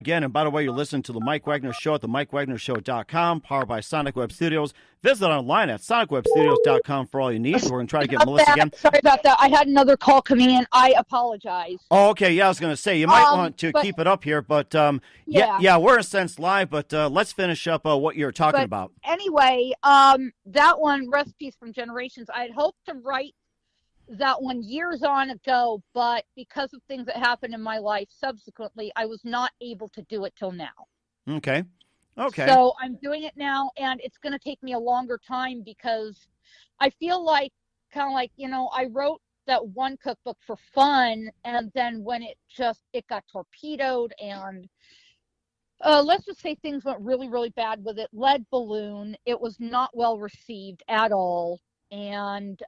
Again, and by the way, you're listening to the Mike Wagner Show at the MikeWagnerShow.com, powered by Sonic Web Studios. Visit online at SonicWebStudios.com for all you need. We're going to try to get Melissa again. Sorry about that. I had another call coming in. I apologize. Oh, okay. Yeah, I was going to say, you might want to keep it up here, but yeah, we're in a sense live, but let's finish up what you're talking about. Anyway, that one, Recipes from Generations, I had hoped to write that one years on ago, but because of things that happened in my life subsequently, I was not able to do it till now. Okay. So I'm doing it now, and it's going to take me a longer time because I feel like, kind of like, I wrote that one cookbook for fun, and then when it got torpedoed, and let's just say things went really, really bad with it. Lead balloon. It was not well received at all, and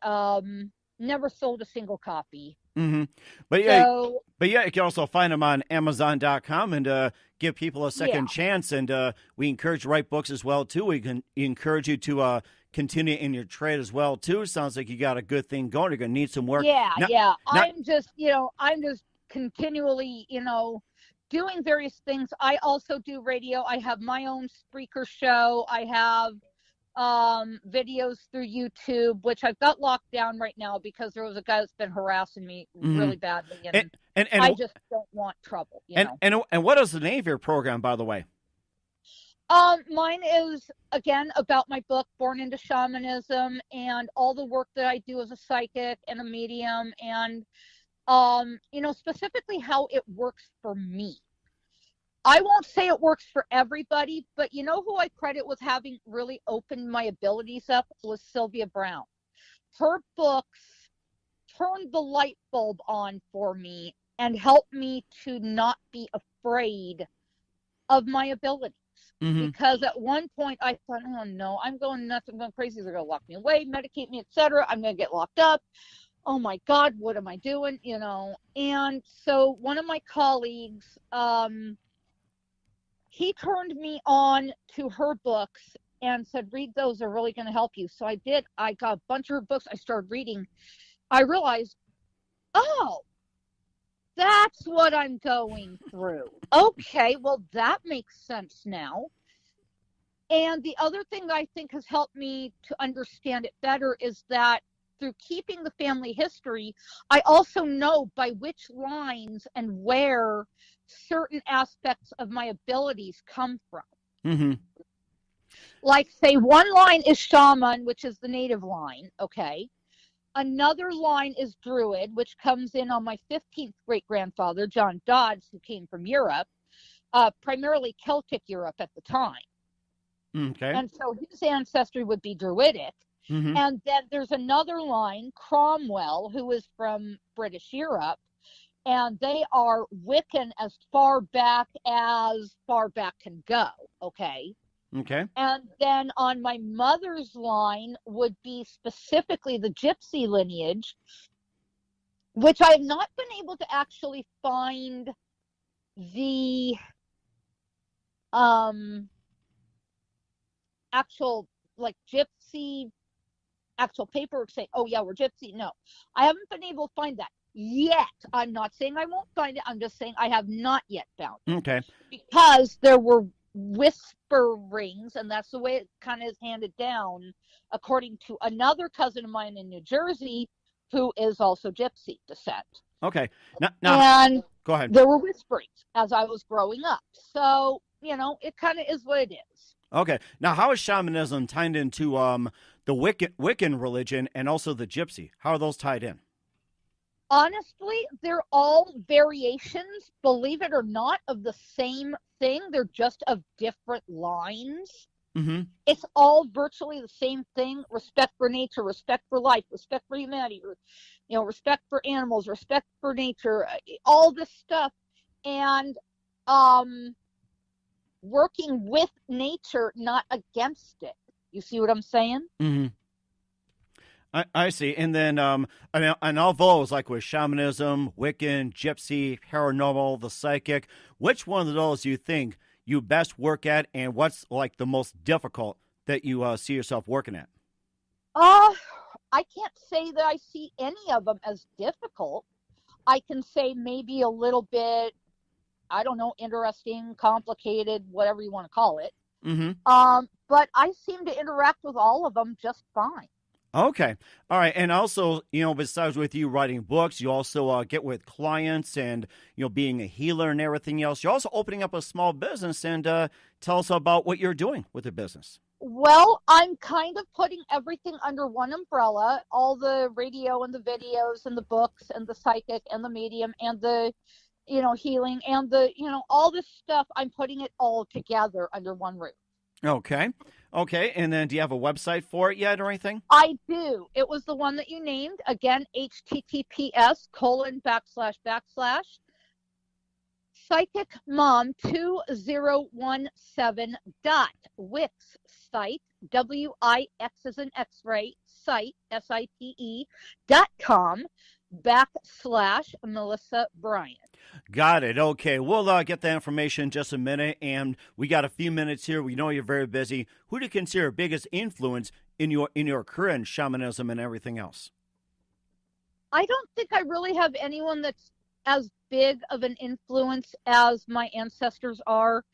never sold a single copy. Mm-hmm. But yeah, you can also find them on Amazon.com and give people a second chance. And we encourage you to write books as well too. We encourage you to continue in your trade as well too. Sounds like you got a good thing going. You're gonna need some work. I'm just continually, doing various things. I also do radio. I have my own Spreaker show. I have videos through YouTube, which I've got locked down right now because there was a guy that's been harassing me really badly, and I just don't want trouble. And what is the name of your program, by the way? Mine is, again, about my book, Born Into Shamanism, and all the work that I do as a psychic and a medium, and specifically how it works for me. I won't say it works for everybody, but you know who I credit with having really opened my abilities up was Sylvia Browne. Her books turned the light bulb on for me and helped me to not be afraid of my abilities. Mm-hmm. Because at one point I thought, oh no, I'm going nuts, I'm going crazy, they're going to lock me away, medicate me, etc. I'm going to get locked up. Oh my God, what am I doing? And so one of my colleagues, he turned me on to her books and said, read those, they're really going to help you. So I did. I got a bunch of her books. I started reading. I realized, oh, that's what I'm going through. Okay, well, that makes sense now. And the other thing I think has helped me to understand it better is that through keeping the family history, I also know by which lines and where certain aspects of my abilities come from. Mm-hmm. Like, say, one line is shaman, which is the native line, okay? Another line is druid, which comes in on my 15th great-grandfather, John Dodds, who came from Europe, primarily Celtic Europe at the time. Okay. And so his ancestry would be druidic. Mm-hmm. And then there's another line, Cromwell, who is from British Europe, and they are Wiccan as far back can go, okay? Okay. And then on my mother's line would be specifically the Gypsy lineage, which I have not been able to actually find the actual, like, Gypsy actual paperwork saying, oh yeah, we're Gypsy. No, I haven't been able to find that yet. I'm not saying I won't find it. I'm just saying I have not yet found it. Okay. Because there were whisperings, and that's the way it kind of is handed down, according to another cousin of mine in New Jersey, who is also Gypsy descent. Okay. Now, and go ahead. There were whisperings as I was growing up. So, it kind of is what it is. Okay. Now, how is shamanism tied into the Wiccan religion and also the Gypsy? How are those tied in? Honestly, they're all variations, believe it or not, of the same thing. They're just of different lines. Mm-hmm. It's all virtually the same thing. Respect for nature, respect for life, respect for humanity, respect for animals, respect for nature, all this stuff. And working with nature, not against it. You see what I'm saying? Mm-hmm. I see. And then, and all those, like with shamanism, Wiccan, Gypsy, paranormal, the psychic, which one of those do you think you best work at, and what's like the most difficult that you see yourself working at? I can't say that I see any of them as difficult. I can say maybe a little bit I don't know, interesting, complicated, whatever you want to call it. Mm-hmm. But I seem to interact with all of them just fine. Okay. All right. And also, besides with you writing books, you also get with clients and, being a healer and everything else. You're also opening up a small business, and tell us about what you're doing with the business. Well, I'm kind of putting everything under one umbrella, all the radio and the videos and the books and the psychic and the medium and the, healing and the, all this stuff. I'm putting it all together under one roof. Okay. Okay. And then do you have a website for it yet or anything? I do. It was the one that you named. Again, https:// psychicmom2017.wix site, WIX as an X-ray, site, SITE.com / Melissa Bryan. Got it. Okay. We'll get that information in just a minute. And we got a few minutes here. We know you're very busy. Who do you consider biggest influence in your current shamanism and everything else? I don't think I really have anyone that's as big of an influence as my ancestors are.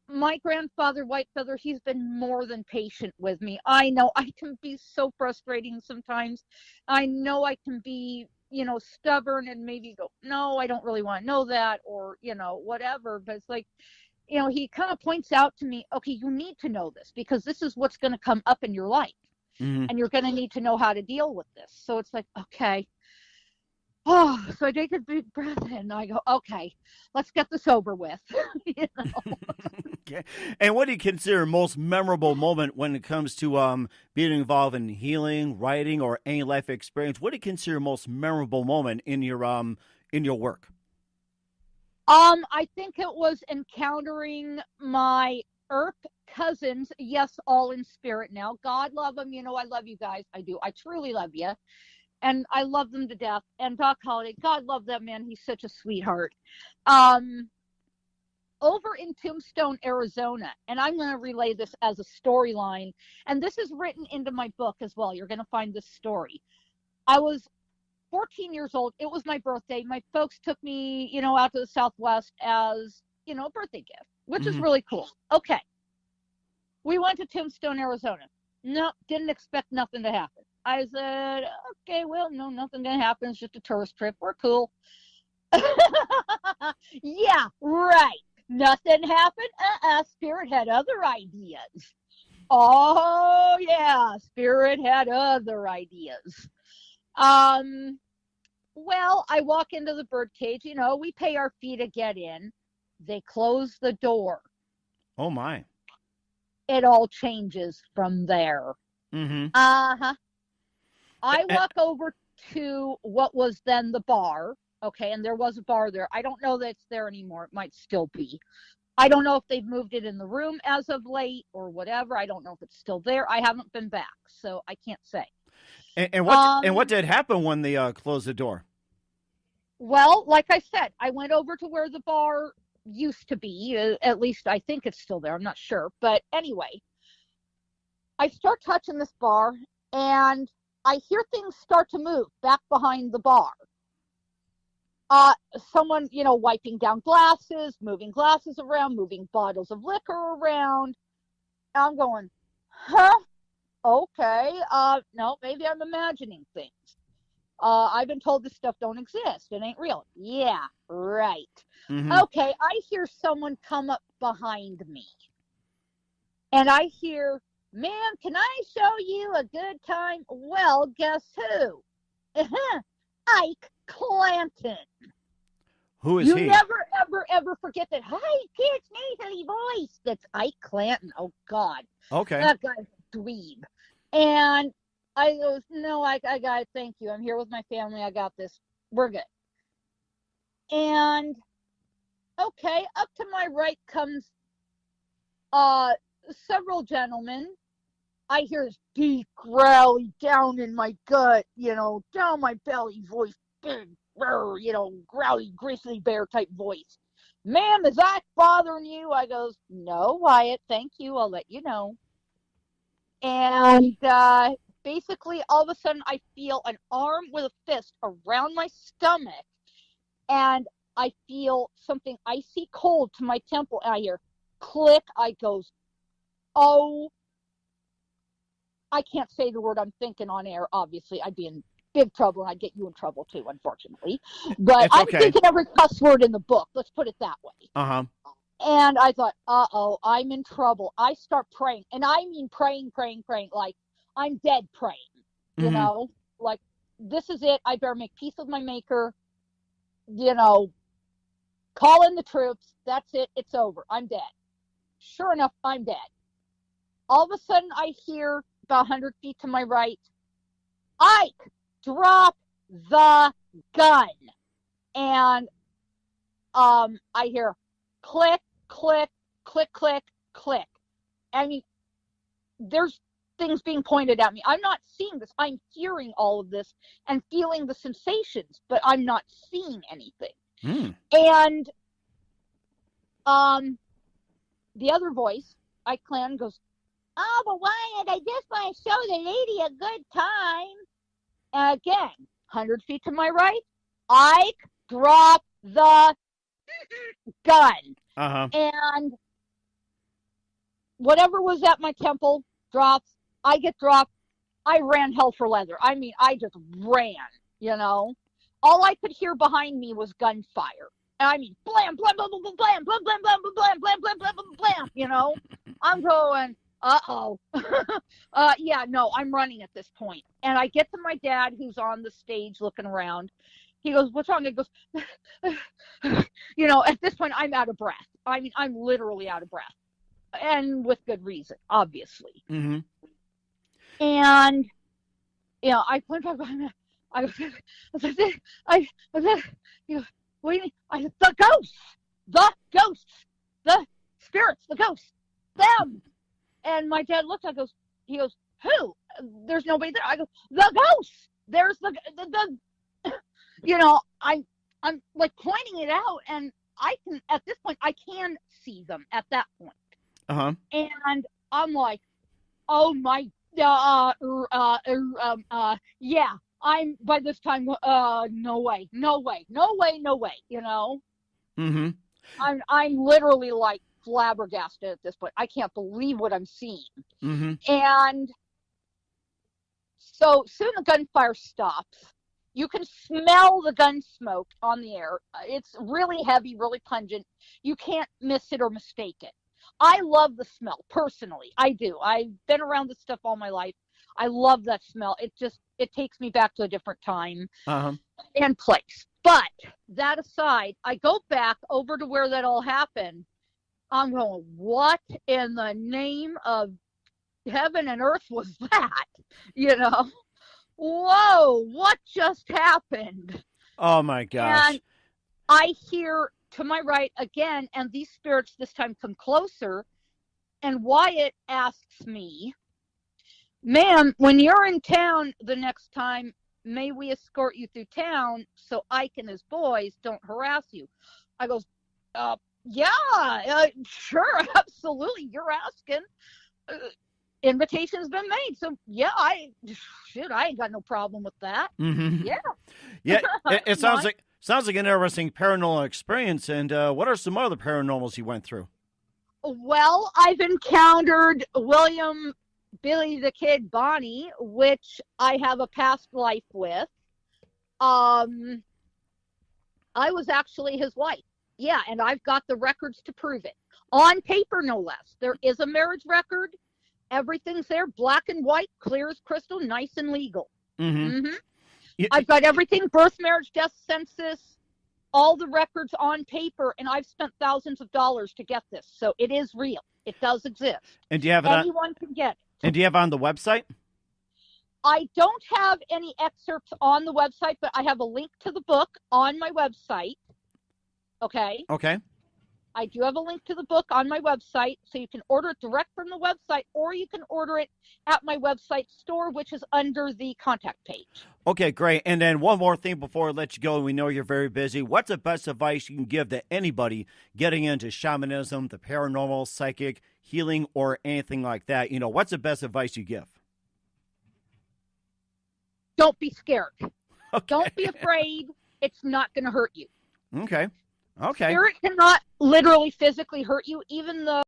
My grandfather, Whitefeather, he's been more than patient with me. I know I can be so frustrating sometimes. I know I can be, stubborn and maybe go, no, I don't really want to know that, or, whatever. But it's like, he kind of points out to me, okay, you need to know this because this is what's going to come up in your life. Mm-hmm. And you're going to need to know how to deal with this. So it's like, okay. Oh, so I take a big breath in and I go, okay, let's get this over with. Okay. And what do you consider most memorable moment when it comes to being involved in healing, writing, or any life experience? What do you consider most memorable moment in your work? I think it was encountering my Earth cousins. Yes, all in spirit now. God love them. I love you guys. I do. I truly love you. And I love them to death. And Doc Holliday, God love that man. He's such a sweetheart. Over in Tombstone, Arizona, and I'm going to relay this as a storyline. And this is written into my book as well. You're going to find this story. I was 14 years old. It was my birthday. My folks took me, out to the Southwest as, a birthday gift, which is really cool. Okay. We went to Tombstone, Arizona. No, didn't expect nothing to happen. I said, okay, well, no, nothing gonna happen. It's just a tourist trip. We're cool. Yeah, right. Nothing happened. Spirit had other ideas. Oh, yeah, Spirit had other ideas. Well, I walk into the birdcage. We pay our fee to get in. They close the door. Oh, my. It all changes from there. Mm-hmm. Uh-huh. I walk over to what was then the bar, okay, and there was a bar there. I don't know that it's there anymore. It might still be. I don't know if they've moved it in the room as of late or whatever. I don't know if it's still there. I haven't been back, so I can't say. And what did happen when they closed the door? Well, like I said, I went over to where the bar used to be. At least I think it's still there. I'm not sure. But anyway, I start touching this bar, and I hear things start to move back behind the bar. Someone, wiping down glasses, moving glasses around, moving bottles of liquor around. I'm going, huh? Okay. No, maybe I'm imagining things. I've been told this stuff don't exist. It ain't real. Yeah, right. Mm-hmm. Okay, I hear someone come up behind me. And I hear, ma'am, can I show you a good time? Well, guess who? Ike Clanton. Who is he? You never, ever, ever forget that. Hi, kids, nasally voice. That's Ike Clanton. Oh, God. Okay. That guy's a dweeb. And I goes, no, I got it. Thank you. I'm here with my family. I got this. We're good. And, okay, up to my right comes several gentlemen. I hear this deep growly down in my gut, down my belly voice, big, growly, grizzly bear type voice. Ma'am, is that bothering you? I goes, no, Wyatt, thank you. I'll let you know. And basically, all of a sudden, I feel an arm with a fist around my stomach, and I feel something icy cold to my temple, and I hear click. I goes, oh, I can't say the word I'm thinking on air. Obviously, I'd be in big trouble, and I'd get you in trouble too, unfortunately. But It's I'm okay. thinking every cuss word in the book. Let's put it that way. Uh-huh. And I thought, I'm in trouble. I start praying, and I mean praying, like I'm dead praying, you know, like this is it. I better make peace with my maker, you know, call in the troops. That's it. It's over. I'm dead. Sure enough, I'm dead. All of a sudden, I hear about 100 feet to my right, Ike, drop the gun. And I hear click, click, click, click, click. I mean, there's things being pointed at me. I'm not seeing this. I'm hearing all of this and feeling the sensations, but I'm not seeing anything. And the other voice, Ike Clan, goes, oh, but Wyatt, I just want to show the lady a good time. And again, 100 feet to my right, Ike, drop the gun. And whatever was at my temple drops. I get dropped. I ran hell for leather. I mean, I just ran, you know. All I could hear behind me was gunfire. And I mean, blam, blam, blam, blam, blam, blam, blam, blam, blam, blam, blam, blam, blam, blam, you know. I'm going, yeah, no, I'm running at this point. And I get to my dad, who's on the stage looking around. He goes, what's wrong? He goes, you know, at this point, I'm out of breath. I mean, I'm literally out of breath. And with good reason, obviously. And, you know, I went back behind me. I was, you know, what do you mean? I said, the ghosts, the spirits, the ghosts, them. And my dad looks, he goes, who? There's nobody there. I go, the ghosts. There's the you know, I'm like pointing it out, and I can, at this point, I can see them at that point. And I'm like, oh my, yeah, I'm, by this time, no way, you know? I'm literally like flabbergasted at this point. I can't believe what I'm seeing. And so soon the gunfire stops. You can smell the gun smoke on the air. It's really heavy, really pungent. You can't miss it or mistake it. I love the smell, personally. I do. I've been around this stuff all my life. I love that smell. It takes me back to a different time and place. But that aside, I go back over to where that all happened. I'm going, what in the name of heaven and earth was that? You know? Whoa, what just happened? Oh my gosh. And I hear to my right again, and these spirits this time come closer, and Wyatt asks me, ma'am, when you're in town the next time, may we escort you through town so Ike and his boys don't harass you? I goes, yeah, sure, absolutely, you're asking. Invitation's been made, so yeah, I ain't got no problem with that. Yeah, it sounds like an interesting paranormal experience. And what are some other paranormals you went through? Well, I've encountered William Billy the Kid Bonney, which I have a past life with. I was actually his wife. Yeah, and I've got the records to prove it. On paper, no less. There is a marriage record. Everything's there, black and white, clear as crystal, nice and legal. I've got everything, birth, marriage, death, census, all the records on paper, and I've spent thousands of dollars to get this. So it is real. It does exist. And do you have it Anyone can get it. And do you have it on the website? I don't have any excerpts on the website, but I have a link to the book on my website. Okay? Okay. I do have a link to the book on my website, so you can order it direct from the website, or you can order it at my website store, which is under the contact page. Okay, great. And then one more thing before I let you go. We know you're very busy. What's the best advice you can give to anybody getting into shamanism, the paranormal, psychic, healing, or anything like that? You know, what's the best advice you give? Don't be scared. Okay. Don't be afraid. It's not going to hurt you. Okay. Okay. Spirit cannot literally physically hurt you, even though